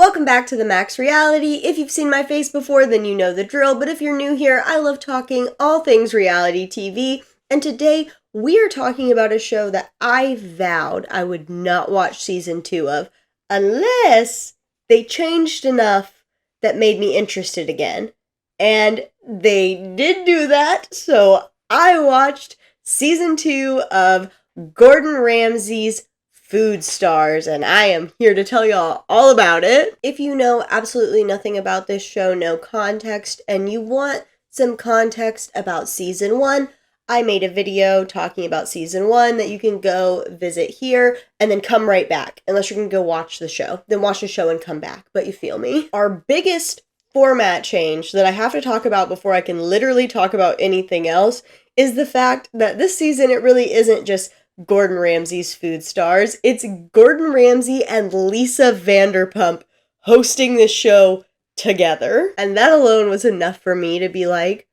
Welcome back to the Max Reality. If you've seen my face before, then you know the drill, but if you're new here, I love talking all things reality TV, and today we are talking about a show that I vowed I would not watch season 2 of, unless they changed enough that made me interested again. And they did do that, so I watched season 2 of Gordon Ramsay's Food Stars, and I am here to tell y'all all about it. If you know absolutely nothing about this show, no context, and you want some context about season 1, I made a video talking about season 1 that you can go visit here and then come right back, unless you're going to go watch the show. Then watch the show and come back, but you feel me. Our biggest format change that I have to talk about before I can literally talk about anything else is the fact that this season it really isn't just Gordon Ramsay's Food Stars. It's Gordon Ramsay and Lisa Vanderpump hosting this show together. And that alone was enough for me to be like,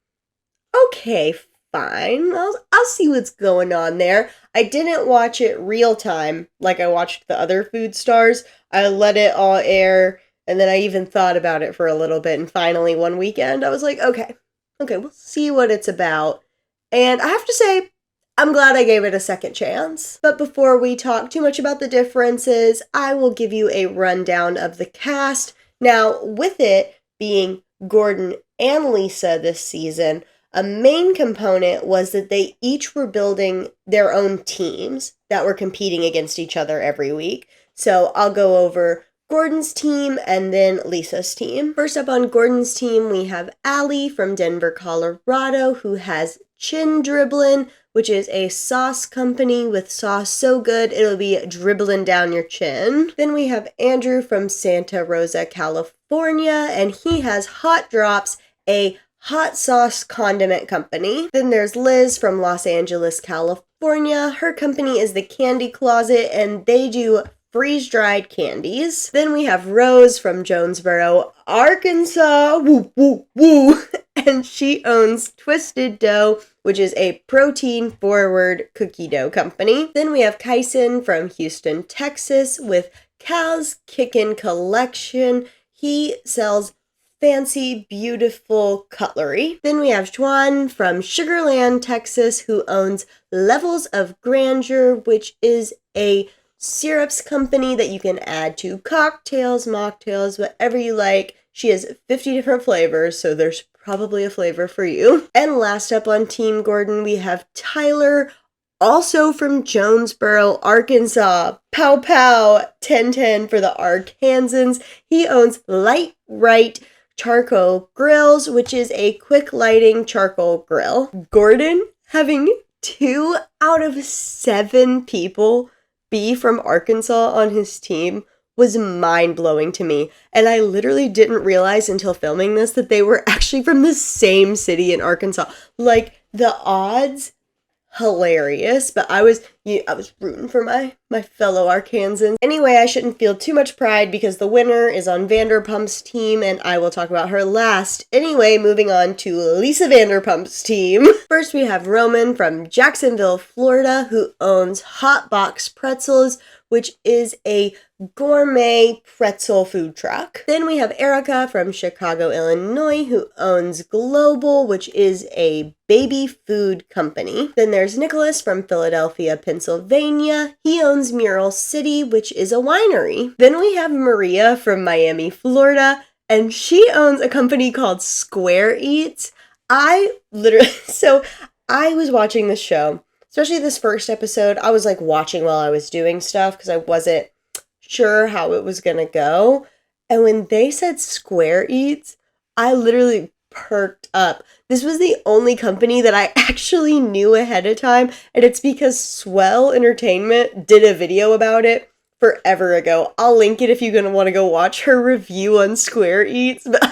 okay, fine. I'll see what's going on there. I didn't watch it real time like I watched the other Food Stars. I let it all air, and then I even thought about it for a little bit, and finally one weekend I was like, okay, we'll see what it's about. And I have to say, I'm glad I gave it a second chance. But before we talk too much about the differences, I will give you a rundown of the cast. Now, with it being Gordon and Lisa this season, a main component was that they each were building their own teams that were competing against each other every week. So I'll go over Gordon's team and then Lisa's team. First up on Gordon's team, we have Allie from Denver, Colorado, who has Chin Dribblin', which is a sauce company with sauce so good it'll be dribbling down your chin. Then we have Andrew from Santa Rosa, California, and he has Hot Drops, a hot sauce condiment company. Then there's Liz from Los Angeles, California. Her company is the Candy Closet, and they do freeze-dried candies. Then we have Rose from Jonesboro, Arkansas, woo, woo, woo, and she owns Twisted Dough, which is a protein-forward cookie dough company. Then we have Kyson from Houston, Texas, with Cal's Kickin' Collection. He sells fancy, beautiful cutlery. Then we have Juan from Sugarland, Texas, who owns Levels of Grandeur, which is a syrups company that you can add to cocktails, mocktails, whatever you like. She has 50 different flavors, so there's probably a flavor for you. And last up on Team Gordon, we have Tyler, also from Jonesboro, Arkansas. Pow pow, 1010 for the Arkansans. He owns Light Right Charcoal Grills, which is a quick lighting charcoal grill. Gordon having 2 out of 7 people be from Arkansas on his team was mind-blowing to me, and I literally didn't realize until filming this that they were actually from the same city in Arkansas. Like, the odds, hilarious, but I was rooting for my fellow Arkansans. Anyway, I shouldn't feel too much pride because the winner is on Vanderpump's team, and I will talk about her last. Anyway, moving on to Lisa Vanderpump's team. First, we have Roman from Jacksonville, Florida, who owns Hot Box Pretzels, which is a gourmet pretzel food truck. Then we have Erica from Chicago, Illinois, who owns Global, which is a baby food company. Then there's Nicholas from Philadelphia, Pennsylvania. He owns Mural City, which is a winery. Then we have Maria from Miami, Florida, and she owns a company called Square Eats. I was watching this show, especially this first episode. I was like watching while I was doing stuff because I wasn't sure how it was gonna go. And when they said Square Eats, I literally perked up. This was the only company that I actually knew ahead of time, and it's because Swell Entertainment did a video about it forever ago. I'll link it if you're gonna want to go watch her review on Square Eats, but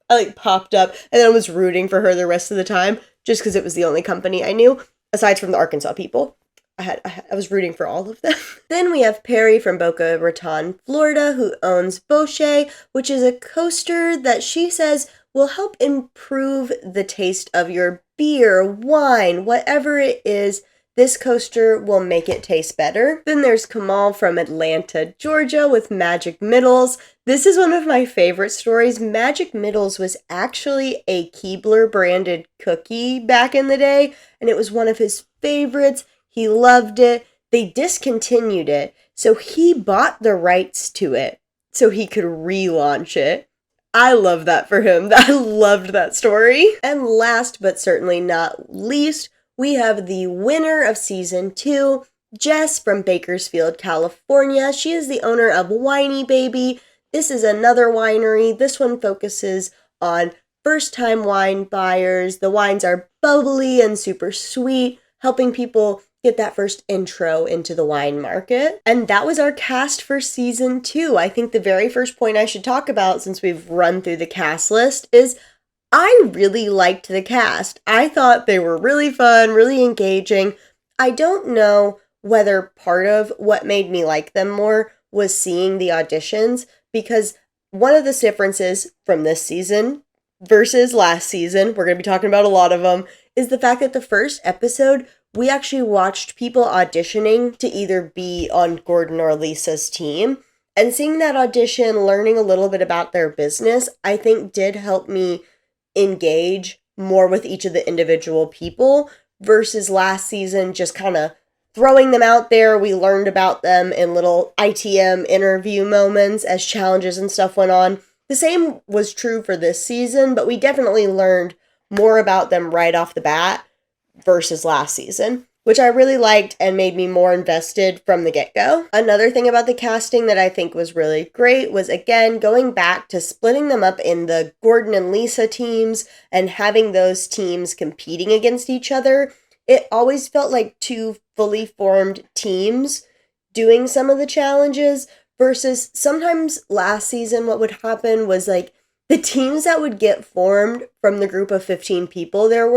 I popped up and then I was rooting for her the rest of the time just because it was the only company I knew aside from the Arkansas people. I was rooting for all of them. Then we have Perry from Boca Raton, Florida, who owns Bochet, which is a coaster that she says will help improve the taste of your beer, wine, whatever it is This coaster will make it taste better. Then there's Kamal from Atlanta, Georgia with Magic Middles. This is one of my favorite stories. Magic Middles was actually a Keebler branded cookie back in the day, and it was one of his favorites. He loved it. They discontinued it, so he bought the rights to it so he could relaunch it. I love that for him. I loved that story. And last but certainly not least, we have the winner of season 2, Jess from Bakersfield, California. She is the owner of Whiny Baby. This is another winery. This one focuses on first-time wine buyers. The wines are bubbly and super sweet, helping people get that first intro into the wine market. And that was our cast for season 2. I think the very first point I should talk about, since we've run through the cast list, is I really liked the cast. I thought they were really fun, really engaging. I don't know whether part of what made me like them more was seeing the auditions, because one of the differences from this season versus last season, we're going to be talking about a lot of them, is the fact that the first episode, we actually watched people auditioning to either be on Gordon or Lisa's team. And seeing that audition, learning a little bit about their business, I think did help me engage more with each of the individual people versus last season just kind of throwing them out there. We learned about them in little ITM interview moments as challenges and stuff went on. The same was true for this season, but we definitely learned more about them right off the bat versus last season, which I really liked and made me more invested from the get-go. Another thing about the casting that I think was really great was, again, going back to splitting them up in the Gordon and Lisa teams and having those teams competing against each other. It always felt like two fully formed teams doing some of the challenges versus sometimes last season what would happen was like the teams that would get formed from the group of 15 people there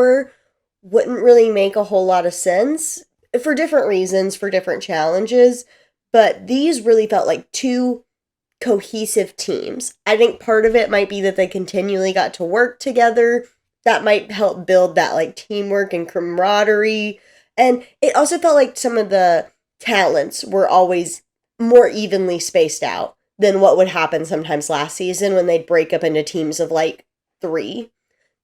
wouldn't really make a whole lot of sense for different reasons, for different challenges, but these really felt like two cohesive teams. I think part of it might be that they continually got to work together. That might help build that like teamwork and camaraderie. And it also felt like some of the talents were always more evenly spaced out than what would happen sometimes last season when they'd break up into teams of like 3.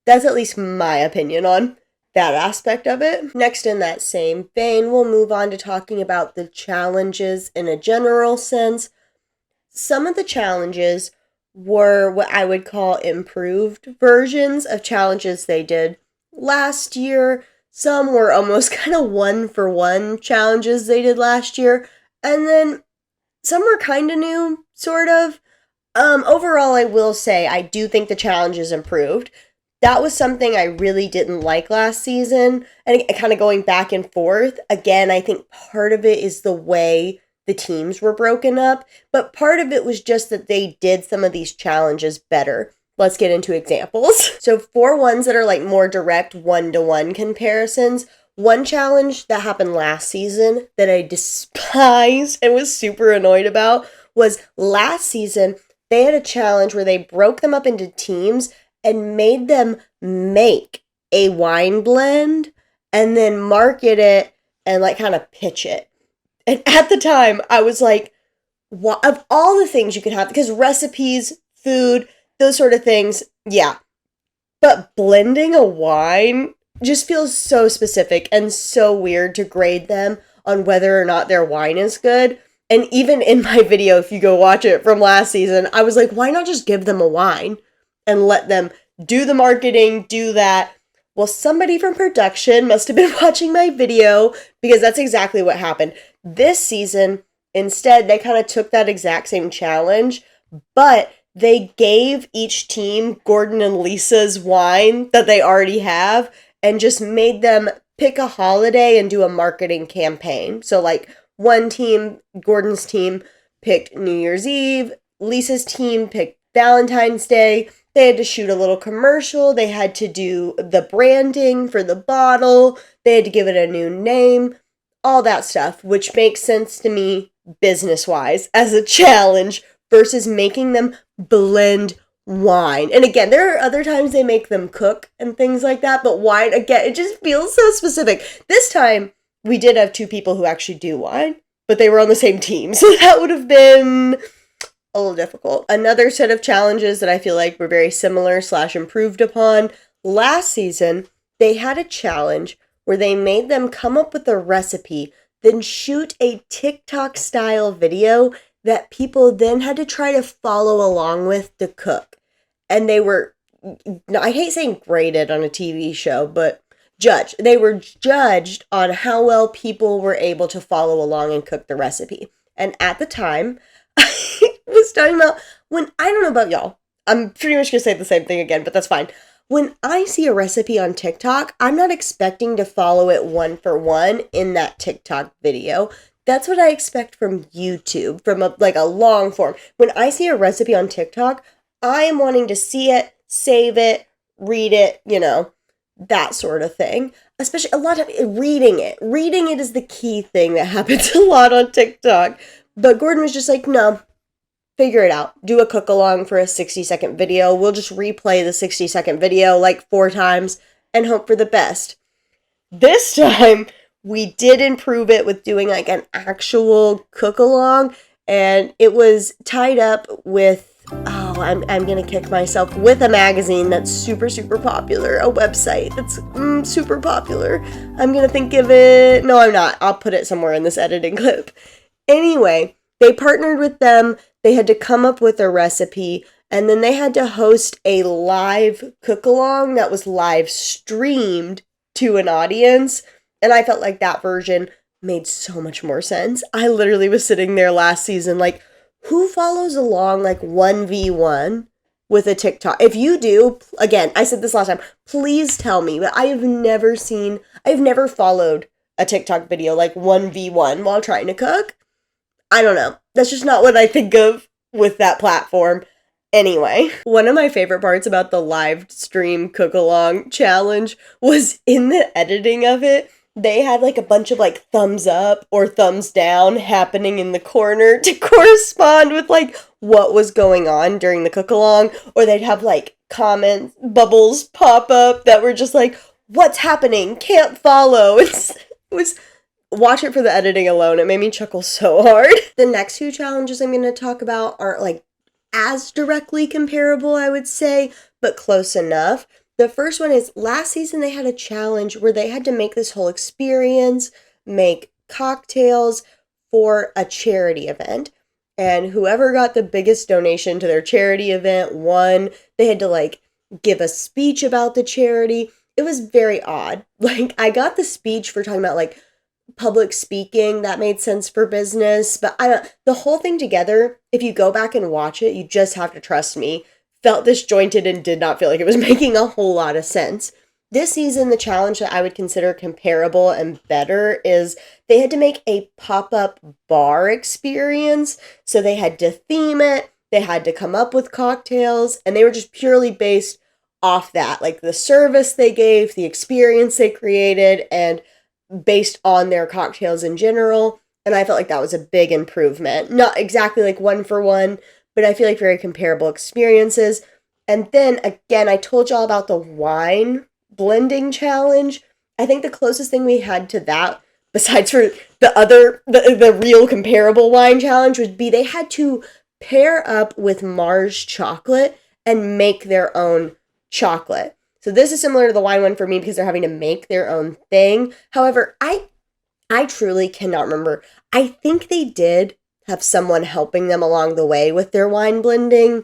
That's at least my opinion on that aspect of it. Next, in that same vein, we'll move on to talking about the challenges in a general sense. Some of the challenges were what I would call improved versions of challenges they did last year. Some were almost kind of one-for-one challenges they did last year. And then some were kind of new, sort of. Overall, I will say I do think the challenges improved. That was something I really didn't like last season, and kind of going back and forth. Again, I think part of it is the way the teams were broken up, but part of it was just that they did some of these challenges better. Let's get into examples. So for ones that are like more direct one-to-one comparisons, one challenge that happened last season that I despised and was super annoyed about was last season, they had a challenge where they broke them up into teams and made them make a wine blend and then market it and like kind of pitch it. And at the time, I was like, what, of all the things you could have, because recipes, food, those sort of things, yeah. But blending a wine just feels so specific and so weird to grade them on whether or not their wine is good. And even in my video, if you go watch it from last season, I was like, why not just give them a wine and let them do the marketing, do that? Well, somebody from production must have been watching my video because that's exactly what happened. This season, instead, they kind of took that exact same challenge, but they gave each team Gordon and Lisa's wine that they already have and just made them pick a holiday and do a marketing campaign. So like one team, Gordon's team, picked New Year's Eve. Lisa's team picked Valentine's Day. They had to shoot a little commercial. They had to do the branding for the bottle. They had to give it a new name. All that stuff, which makes sense to me business-wise as a challenge versus making them blend wine. And again, there are other times they make them cook and things like that, but wine, again, it just feels so specific. This time, we did have two people who actually do wine, but they were on the same team. So that would have been a little difficult. Another set of challenges that I feel like were very similar / improved upon. Last season, they had a challenge where they made them come up with a recipe, then shoot a TikTok style video that people then had to try to follow along with to cook. And they were, I hate saying graded on a TV show, but judged. They were judged on how well people were able to follow along and cook the recipe. And at the time, I was talking about I don't know about y'all. I'm pretty much going to say the same thing again, but that's fine. When I see a recipe on TikTok, I'm not expecting to follow it one for one in that TikTok video. That's what I expect from YouTube, from a long form. When I see a recipe on TikTok, I am wanting to see it, save it, read it, that sort of thing. Especially a lot of reading it. Reading it is the key thing that happens a lot on TikTok. But Gordon was just like, no, figure it out. Do a cook along for a 60-second video. We'll just replay the 60-second video like 4 times and hope for the best. This time, we did improve it with doing like an actual cook along, and it was tied up with, I'm going to kick myself, with a magazine that's super, super popular, a website that's super popular. I'm going to think of it. No, I'm not. I'll put it somewhere in this editing clip. Anyway, they partnered with them. They had to come up with a recipe, and then they had to host a live cook-along that was live streamed to an audience, and I felt like that version made so much more sense. I literally was sitting there last season like, who follows along like 1v1 with a TikTok? If you do, again, I said this last time, please tell me, but I've never followed a TikTok video like 1v1 while trying to cook. I don't know. That's just not what I think of with that platform. Anyway, one of my favorite parts about the live stream cook-along challenge was in the editing of it. They had like a bunch of like thumbs up or thumbs down happening in the corner to correspond with like what was going on during the cook-along. Or they'd have like comment bubbles pop up that were just like, what's happening? Can't follow. It was... Watch it for the editing alone. It made me chuckle so hard. The next 2 challenges I'm going to talk about aren't like as directly comparable, I would say, but close enough. The first one is last season they had a challenge where they had to make this whole experience, make cocktails for a charity event. And whoever got the biggest donation to their charity event won. They had to like give a speech about the charity. It was very odd. Like I got the speech for talking about like public speaking, that made sense for business, but the whole thing together, if you go back and watch it, you just have to trust me, felt disjointed and did not feel like it was making a whole lot of sense. This season, the challenge that I would consider comparable and better is they had to make a pop-up bar experience, so they had to theme it, they had to come up with cocktails, and they were just purely based off that, like the service they gave, the experience they created, and based on their cocktails in general, and I felt like that was a big improvement. Not exactly like one for one, but I feel like very comparable experiences. And then again, I told y'all about the wine blending challenge. I think the closest thing we had to that, besides for the real comparable wine challenge, would be they had to pair up with Mars chocolate and make their own chocolate. So this is similar to the wine one for me because they're having to make their own thing. However, I truly cannot remember. I think they did have someone helping them along the way with their wine blending.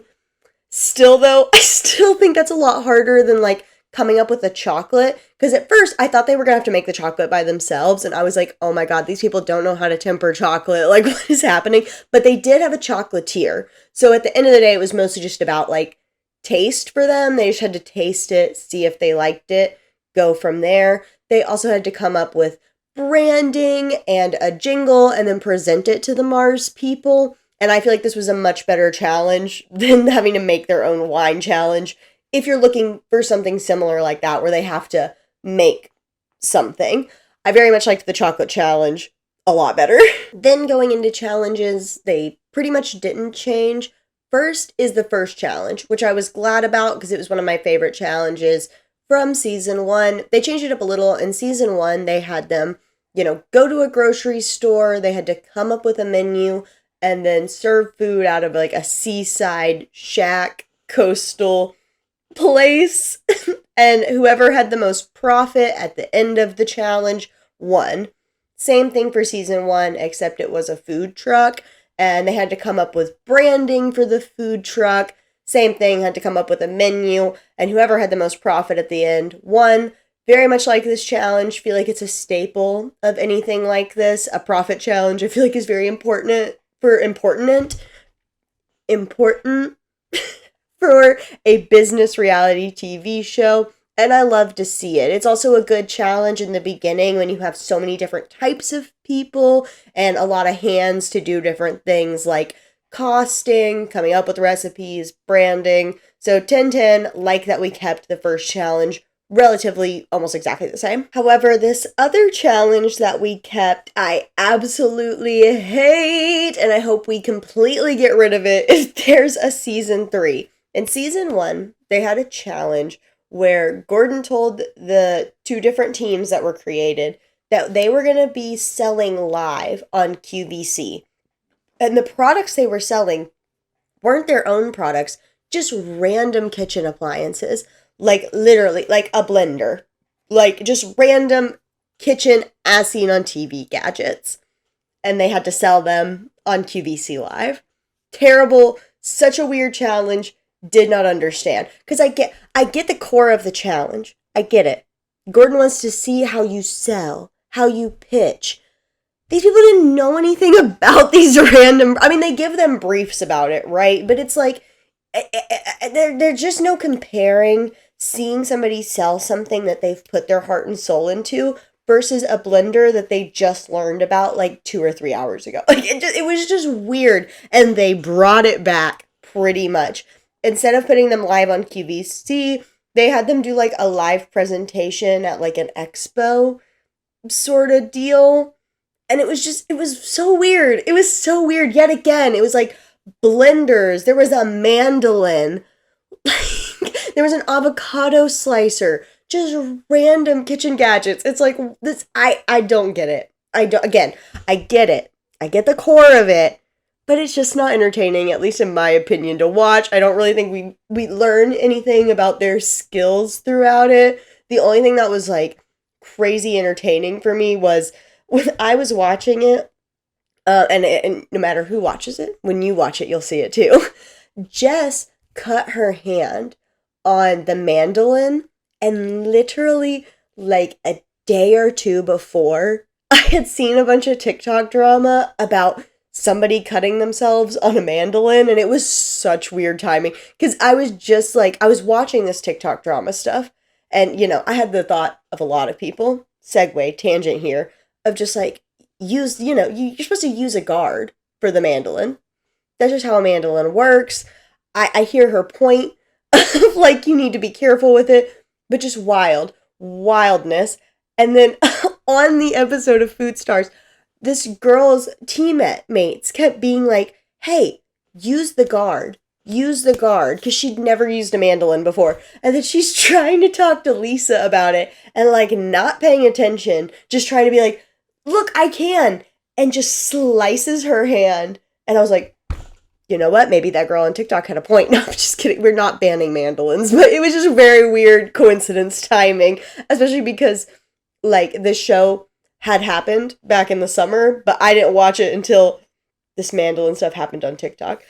Still though, I still think that's a lot harder than like coming up with a chocolate. Because at first I thought they were going to have to make the chocolate by themselves. And I was like, oh my God, these people don't know how to temper chocolate. Like what is happening? But they did have a chocolatier. So at the end of the day, it was mostly just about like taste for them. They just had to taste it, see if they liked it, go from there. They also had to come up with branding and a jingle and then present it to the Mars people. And I feel like this was a much better challenge than having to make their own wine challenge. If you're looking for something similar like that, where they have to make something. I very much liked the chocolate challenge a lot better. Then going into challenges, they pretty much didn't change. First is the first challenge, which I was glad about because it was one of my favorite challenges from season 1. They changed it up a little. In season 1, they had them go to a grocery store. They had to come up with a menu and then serve food out of like a seaside shack coastal place. And whoever had the most profit at the end of the challenge won. Same thing for season 1, except it was a food truck, and they had to come up with branding for the food truck. Same thing, had to come up with a menu, and whoever had the most profit at the end won. Very much like this challenge, feel like it's a staple of anything like this. A profit challenge, I feel like, is very important for a business reality TV show, and I love to see it. It's also a good challenge in the beginning when you have so many different types of people and a lot of hands to do different things like costing, coming up with recipes, branding. So 10/10, like that we kept the first challenge relatively almost exactly the same. However, this other challenge that we kept, I absolutely hate, and I hope we completely get rid of it if there's a season 3. In season 1, they had a challenge where Gordon told the 2 different teams that were created that they were going to be selling live on QVC. And the products they were selling weren't their own products, just random kitchen appliances. Like literally, like a blender. Like just random kitchen as seen on TV gadgets. And they had to sell them on QVC Live. Terrible, such a weird challenge. Did not understand. Because I get the core of the challenge. I get it. Gordon wants to see how you sell, how you pitch. These people didn't know anything about these they give them briefs about it, right? But it's like, there's just no comparing seeing somebody sell something that they've put their heart and soul into versus a blender that they just learned about like 2 or 3 hours ago. Like it was just weird, and they brought it back pretty much. Instead of putting them live on QVC, they had them do like a live presentation at like an expo sort of deal. And it was so weird. It was so weird yet again. It was like blenders. There was a mandolin. There was an avocado slicer. Just random kitchen gadgets. It's like this. I don't get it. I get it. I get the core of it. But it's just not entertaining, at least in my opinion, to watch. I don't really think we learn anything about their skills throughout it. The only thing that was like crazy entertaining for me was when I was watching it, and no matter who watches it, when you watch it, you'll see it too. Jess cut her hand on the mandolin, and literally like a day or 2 before, I had seen a bunch of TikTok drama about somebody cutting themselves on a mandolin, and it was such weird timing because I was just like, I was watching this TikTok drama stuff, and I had the thought of a lot of people, tangent here, of just like, you're supposed to use a guard for the mandolin. That's just how a mandolin works. I hear her point of like, you need to be careful with it, but just wildness. And then on the episode of Food Stars, this girl's teammates kept being like, hey, use the guard, because she'd never used a mandolin before. And then she's trying to talk to Lisa about it and like not paying attention, just trying to be like, look, I can, and just slices her hand. And I was like, you know what? Maybe that girl on TikTok had a point. No, I'm just kidding. We're not banning mandolins, but it was just very weird coincidence timing, especially because like the show had happened back in the summer, but I didn't watch it until this mandolin stuff happened on TikTok.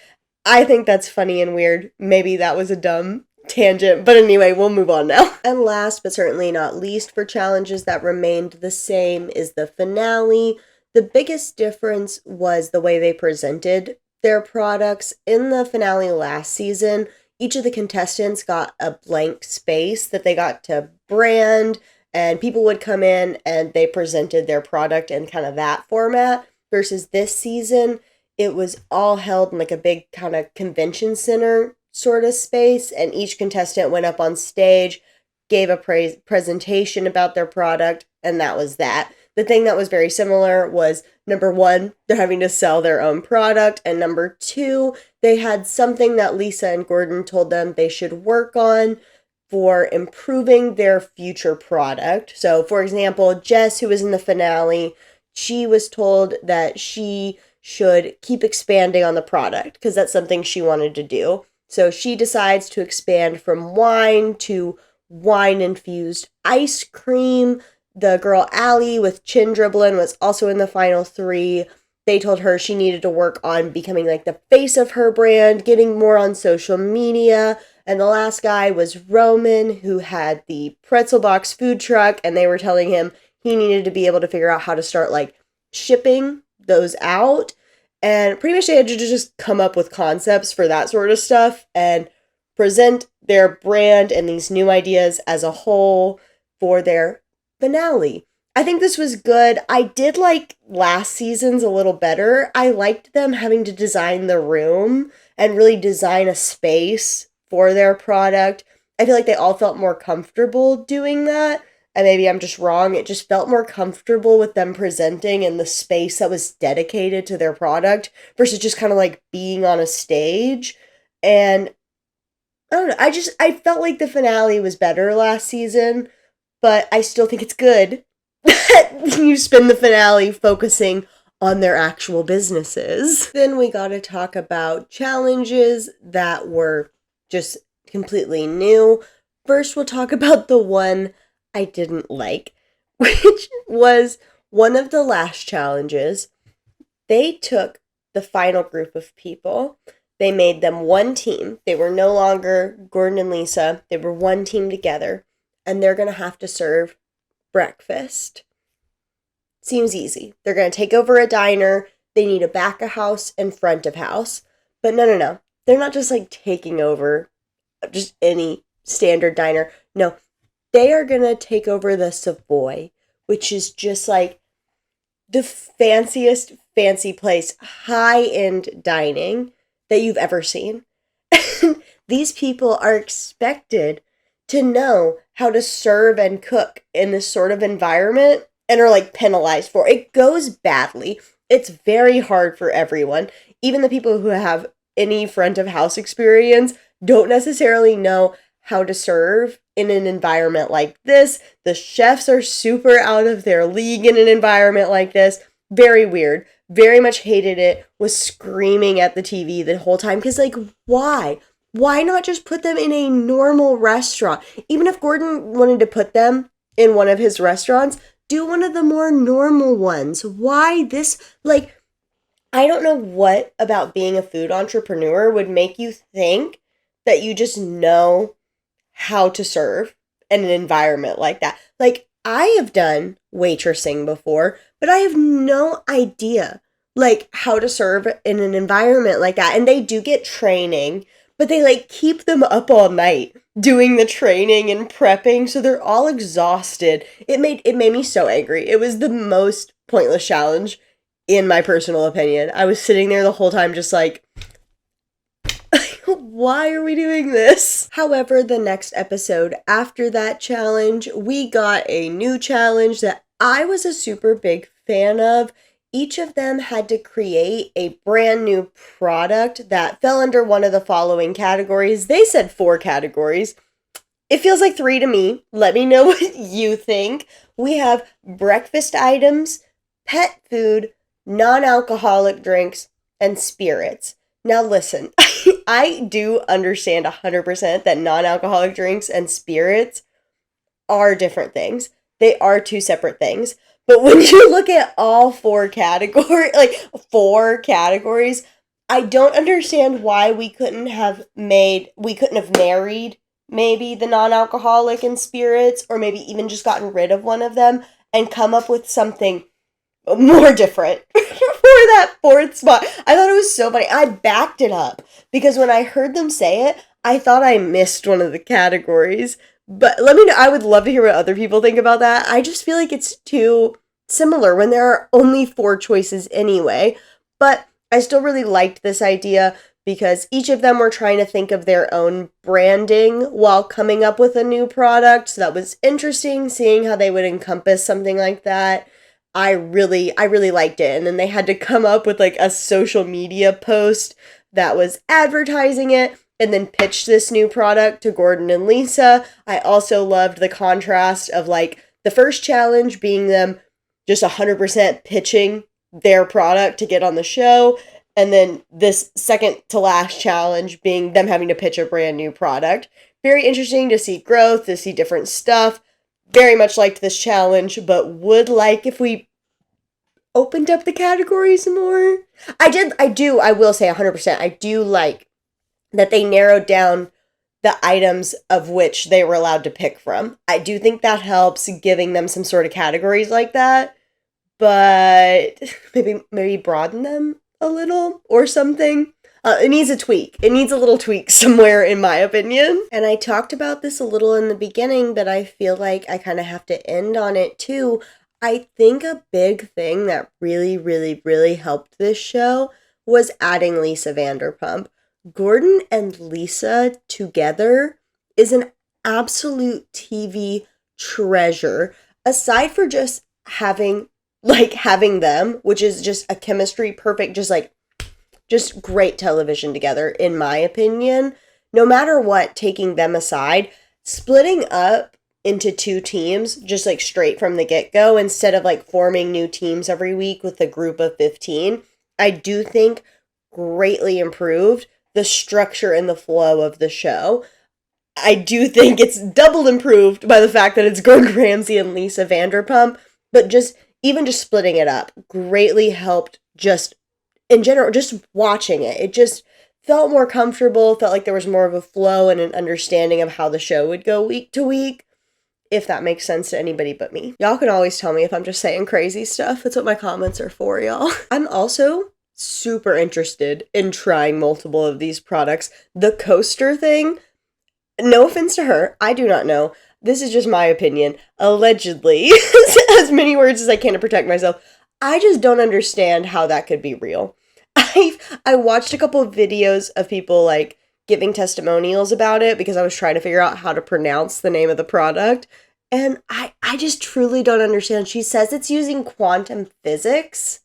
I think that's funny and weird. Maybe that was a dumb tangent, but anyway, we'll move on now. And last but certainly not least, for challenges that remained the same, is the finale. The biggest difference was the way they presented their products. In the finale last season, each of the contestants got a blank space that they got to brand, and people would come in and they presented their product in kind of that format, versus this season, it was all held in like a big kind of convention center sort of space, and each contestant went up on stage, gave a presentation about their product, and that was that. The thing that was very similar was, number 1, they're having to sell their own product, and number 2, they had something that Lisa and Gordon told them they should work on for improving their future product. So, for example, Jess, who was in the finale, she was told that she should keep expanding on the product because that's something she wanted to do. So she decides to expand from wine to wine-infused ice cream. The girl Allie with chin dribbling was also in the final 3. They told her she needed to work on becoming like the face of her brand, getting more on social media. And the last guy was Roman, who had the pretzel box food truck, and they were telling him he needed to be able to figure out how to start like shipping those out. And pretty much they had to just come up with concepts for that sort of stuff and present their brand and these new ideas as a whole for their finale. I think this was good. I did like last season's a little better. I liked them having to design the room and really design a space for their product. I feel like they all felt more comfortable doing that. And maybe I'm just wrong. It just felt more comfortable with them presenting in the space that was dedicated to their product versus just kind of like being on a stage. And I don't know. I felt like the finale was better last season, but I still think it's good that you spend the finale focusing on their actual businesses. Then we got to talk about challenges that were just completely new. First, we'll talk about the one I didn't like, which was one of the last challenges. They took the final group of people. They made them one team. They were no longer Gordon and Lisa. They were one team together, and they're going to have to serve breakfast. Seems easy. They're going to take over a diner. They need a back of house and front of house. But no. They're not just like taking over just any standard diner. No, they are going to take over the Savoy, which is just like the fanciest fancy place, high-end dining that you've ever seen. And these people are expected to know how to serve and cook in this sort of environment and are like penalized for it. It goes badly. It's very hard for everyone. Even the people who have any front of house experience don't necessarily know how to serve in an environment like this. The chefs are super out of their league in an environment like this. Very weird. Very much hated it. Was screaming at the TV the whole time. Because, like, why? Why not just put them in a normal restaurant? Even if Gordon wanted to put them in one of his restaurants, do one of the more normal ones. Why this? Like, I don't know what about being a food entrepreneur would make you think that you just know how to serve in an environment like that. Like, I have done waitressing before, but I have no idea, like, how to serve in an environment like that. And they do get training, but they, like, keep them up all night doing the training and prepping, so they're all exhausted. It made me so angry. It was the most pointless challenge, in my personal opinion. I was sitting there the whole time just like, why are we doing this? However, the next episode after that challenge, we got a new challenge that I was a super big fan of. Each of them had to create a brand new product that fell under one of the following categories. They said 4 categories. It feels like 3 to me. Let me know what you think. We have breakfast items, pet food, non-alcoholic drinks, and spirits. Now listen, I do understand 100% that non-alcoholic drinks and spirits are different things. They are 2 separate things. But when you look at all 4 categories, I don't understand why we couldn't have married maybe the non-alcoholic and spirits, or maybe even just gotten rid of one of them and come up with something more different for that 4th spot. I thought it was so funny. I backed it up because when I heard them say it, I thought I missed one of the categories. But let me know. I would love to hear what other people think about that. I just feel like it's too similar when there are only 4 choices anyway. But I still really liked this idea because each of them were trying to think of their own branding while coming up with a new product. So that was interesting, seeing how they would encompass something like that. I really liked it. And then they had to come up with like a social media post that was advertising it. and then pitch this new product to Gordon and Lisa. I also loved the contrast of like the first challenge being them just 100% pitching their product to get on the show, and then this second to last challenge being them having to pitch a brand new product. Very interesting to see growth, to see different stuff. Very much liked this challenge, but would like if we opened up the categories more. I will say 100%. I do like that they narrowed down the items of which they were allowed to pick from. I do think that helps, giving them some sort of categories like that, but maybe broaden them a little or something. It needs a tweak. It needs a little tweak somewhere, in my opinion. And I talked about this a little in the beginning, but I feel like I kind of have to end on it too. I think a big thing that really, really, really helped this show was adding Lisa Vanderpump. Gordon and Lisa together is an absolute TV treasure. Aside for just having them, which is just a chemistry perfect, just great television together, in my opinion. No matter what, taking them aside, splitting up into two teams, just like straight from the get-go, instead of like forming new teams every week with a group of 15, I do think greatly improved the structure and the flow of the show. I do think it's double improved by the fact that it's Gordon Ramsay and Lisa Vanderpump, but just splitting it up greatly helped, just in general, just watching it. It just felt more comfortable, felt like there was more of a flow and an understanding of how the show would go week to week, if that makes sense to anybody but me. Y'all can always tell me if I'm just saying crazy stuff. That's what my comments are for, y'all. I'm also super interested in trying multiple of these products. The coaster thing, no offense to her, I do not know. This is just my opinion. Allegedly, as many words as I can to protect myself, I just don't understand how that could be real. I watched a couple of videos of people like giving testimonials about it because I was trying to figure out how to pronounce the name of the product. And I just truly don't understand. She says it's using quantum physics.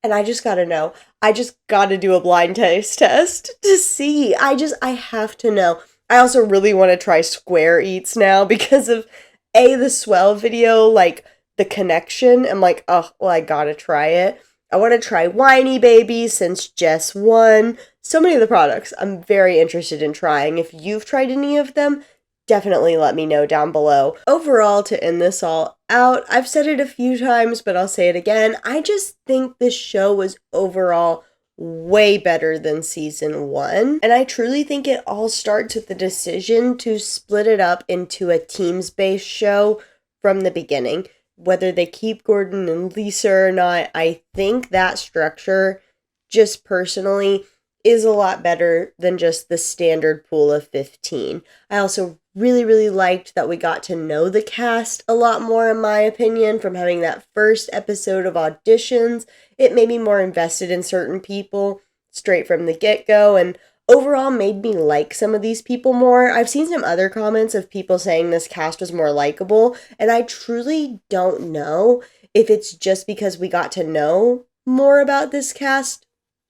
And I just gotta know. I just gotta do a blind taste test to see. I have to know. I also really want to try Square Eats now because of the Swell video, like the connection. I'm like, oh, well, I gotta try it. I want to try Whiny Baby since Jess won. So many of the products I'm very interested in trying. If you've tried any of them, definitely let me know down below. Overall, to end this all out, I've said it a few times, but I'll say it again. I just think this show was overall way better than season 1. And I truly think it all starts with the decision to split it up into a teams-based show from the beginning. Whether they keep Gordon and Lisa or not, I think that structure, just personally, is a lot better than just the standard pool of 15. I also really, really liked that we got to know the cast a lot more, in my opinion, from having that first episode of auditions. It made me more invested in certain people straight from the get-go, and overall made me like some of these people more. I've seen some other comments of people saying this cast was more likable, and I truly don't know if it's just because we got to know more about this cast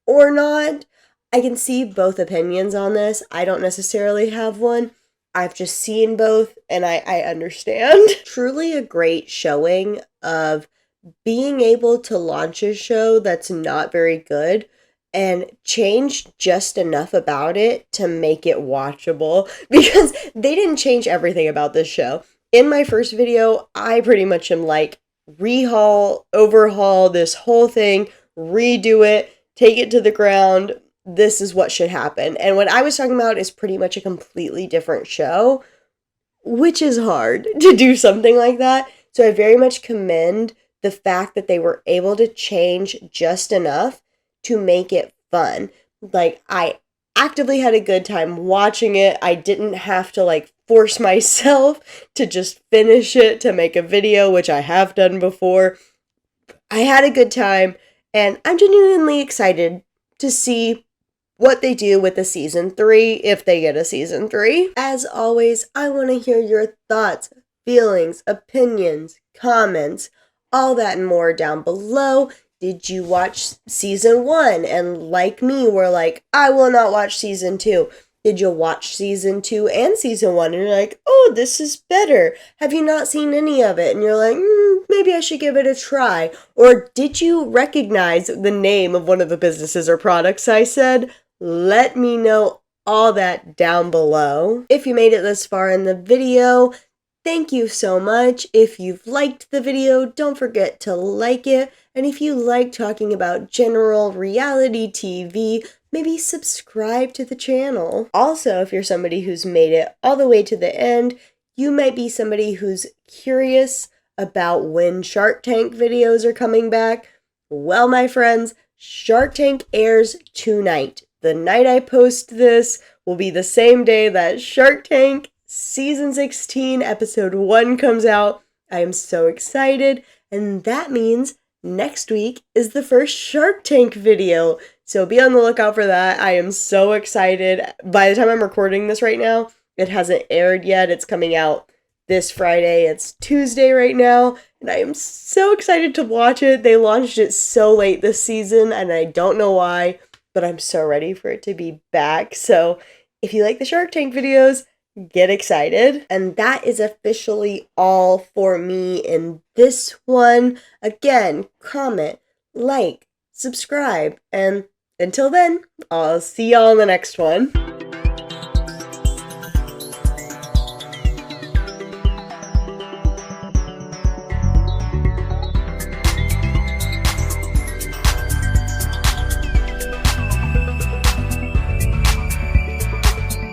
or not. I can see both opinions on this. I don't necessarily have one. I've just seen both, and I understand. Truly a great showing of being able to launch a show that's not very good and change just enough about it to make it watchable, because they didn't change everything about this show. In my first video, I pretty much am like, overhaul this whole thing, redo it, take it to the ground. This is what should happen. And what I was talking about is pretty much a completely different show, which is hard to do something like that. So I very much commend the fact that they were able to change just enough to make it fun. Like, I actively had a good time watching it. I didn't have to like force myself to just finish it to make a video, which I have done before. I had a good time, and I'm genuinely excited to see what they do with the season 3, if they get a season 3. As always, I want to hear your thoughts, feelings, opinions, comments, all that and more down below. Did you watch season 1 and, like me, were like, I will not watch season 2? Did you watch season 2 and season 1 and you're like, oh, this is better? Have you not seen any of it? And you're like, maybe I should give it a try. Or did you recognize the name of one of the businesses or products I said? Let me know all that down below. If you made it this far in the video, thank you so much. If you've liked the video, don't forget to like it. And if you like talking about general reality TV, maybe subscribe to the channel. Also, if you're somebody who's made it all the way to the end, you might be somebody who's curious about when Shark Tank videos are coming back. Well, my friends, Shark Tank airs tonight. The night I post this will be the same day that Shark Tank Season 16, Episode 1 comes out. I am so excited, and that means next week is the first Shark Tank video. So be on the lookout for that. I am so excited. By the time I'm recording this right now, it hasn't aired yet. It's coming out this Friday. It's Tuesday right now, and I am so excited to watch it. They launched it so late this season, and I don't know why, but I'm so ready for it to be back. So if you like the Shark Tank videos, get excited. And that is officially all for me in this one. Again, comment, like, subscribe, and until then, I'll see y'all in the next one.